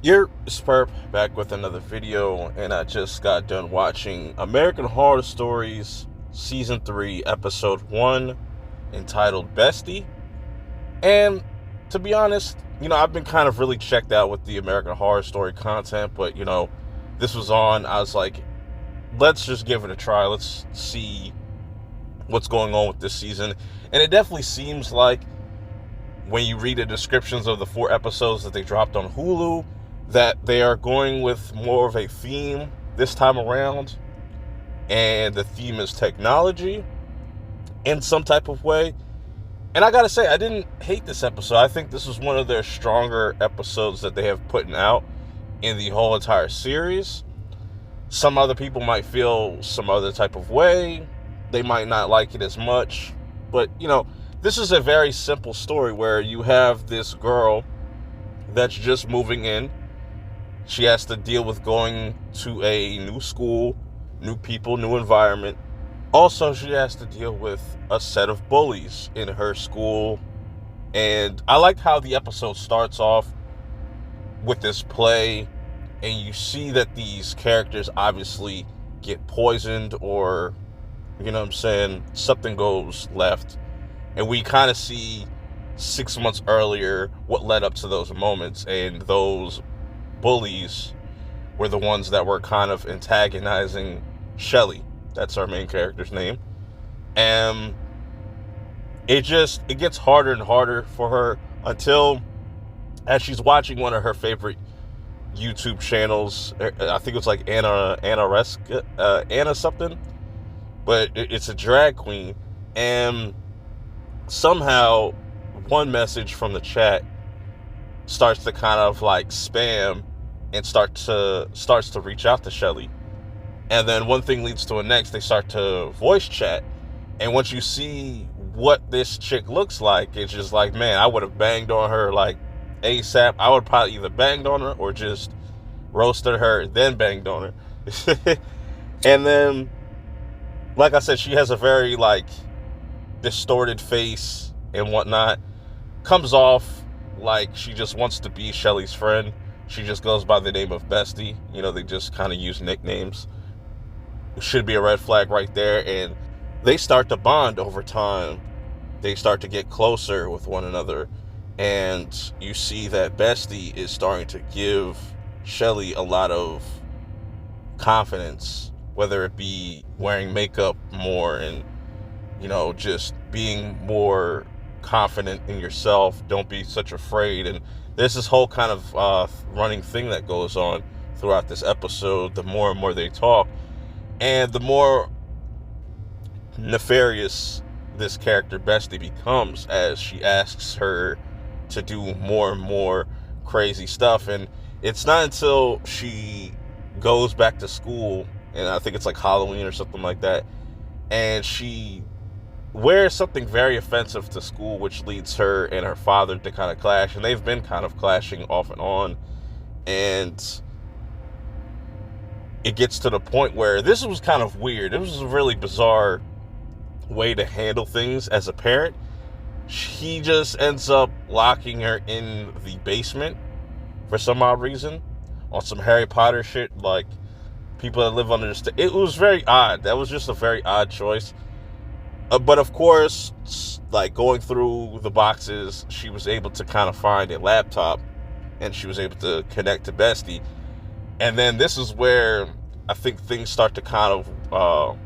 You're Sperp back with another video, and I just got done watching American Horror Stories Season 3, Episode 1, entitled Bestie. And to be honest, I've been kind of really checked out with the American Horror Story content, but this was on. I was like, let's just give it a try. Let's see what's going on with this season. And it definitely seems like when you read the descriptions of the 4 episodes that they dropped on Hulu, that they are going with more of a theme this time around, and the theme is technology in some type of way. And I gotta say, I didn't hate this episode. I think this was one of their stronger episodes that they have put out in the whole entire series. Some other people might feel some other type of way. They might not like it as much. But, this is a very simple story where you have this girl that's just moving in. She has to deal with going to a new school, new people, new environment. Also, she has to deal with a set of bullies in her school. And I liked how the episode starts off with this play, and you see that these characters obviously get poisoned, or, something goes left. And we kind of see 6 months earlier what led up to those moments, and those bullies were the ones that were kind of antagonizing Shelly. That's our main character's name. And it gets harder and harder for her until, as she's watching one of her favorite YouTube channels, I think it's like Anna something, but it's a drag queen, and somehow one message from the chat starts to kind of like spam and starts to reach out to Shelly. And then one thing leads to the next. They start to voice chat. And once you see what this chick looks like, it's just like, man, I would have banged on her like ASAP. I would probably either banged on her or just roasted her, then banged on her. And then, like I said, she has a very like distorted face and whatnot. Comes off like she just wants to be Shelly's friend. She just goes by the name of Bestie. They just kind of use nicknames. It should be a red flag right there. And they start to bond over time. They start to get closer with one another. And you see that Bestie is starting to give Shelly a lot of confidence, whether it be wearing makeup more and, just being more confident in yourself. Don't be such afraid. And there's this whole kind of running thing that goes on throughout this episode. The more and more they talk, and the more nefarious this character Bestie becomes as she asks her to do more and more crazy stuff. And it's not until she goes back to school, and I think it's like Halloween or something like that, and she wears something very offensive to school, which leads her and her father to kind of clash. And they've been kind of clashing off and on. And it gets to the point where this was kind of weird. It was a really bizarre way to handle things as a parent. He just ends up locking her in the basement for some odd reason on some Harry Potter shit, like people that live under the it was very odd. That was just a very odd choice. But of course, like going through the boxes, she was able to kind of find a laptop, and she was able to connect to Bestie. And then this is where I think things start to kind of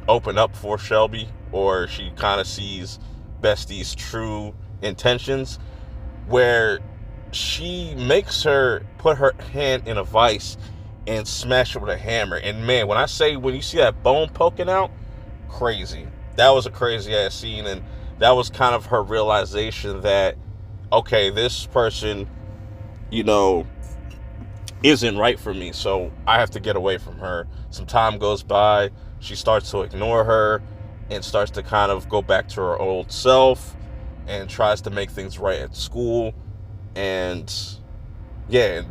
open up for Shelby, or she kind of sees Bestie's true intentions, where she makes her put her hand in a vice and smash it with a hammer. And man, when you see that bone poking out, crazy. That was a crazy ass scene. And that was kind of her realization that, okay, this person, isn't right for me, so I have to get away from her. Some time goes by, she starts to ignore her and starts to kind of go back to her old self and tries to make things right at school, and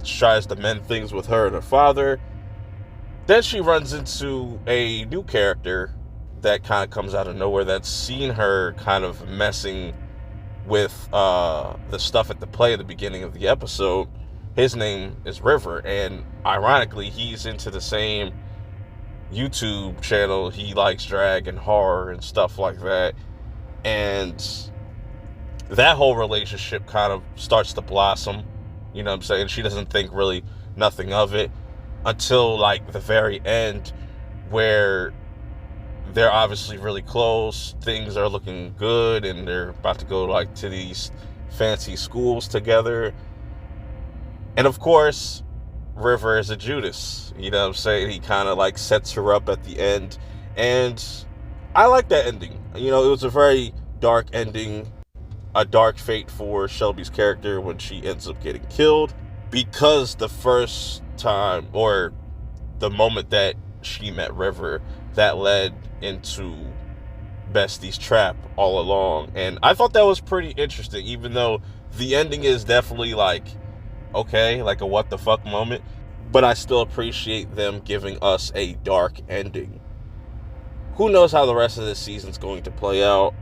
tries to mend things with her and her father. Then she runs into a new character that kind of comes out of nowhere, that's seen her kind of messing with the stuff at the play at the beginning of the episode, his name is River, and ironically, he's into the same YouTube channel. He likes drag and horror and stuff like that, and that whole relationship kind of starts to blossom. You know what I'm saying? She doesn't think really nothing of it until like the very end, where they're obviously really close. Things are looking good, and they're about to go like to these fancy schools together. And of course, River is a Judas. You know what I'm saying? He kind of like sets her up at the end. And I like that ending. You know, it was a very dark ending, a dark fate for Shelby's character when she ends up getting killed. Because the first time, or the moment that she met River, that led into Bestie's trap all along. And I thought that was pretty interesting, even though the ending is definitely like, okay, like a what the fuck moment. But I still appreciate them giving us a dark ending. Who knows how the rest of this season's going to play out.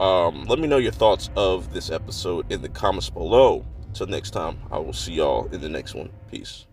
Let me know your thoughts of this episode in the comments below. Till next time, I will see y'all in the next one. Peace.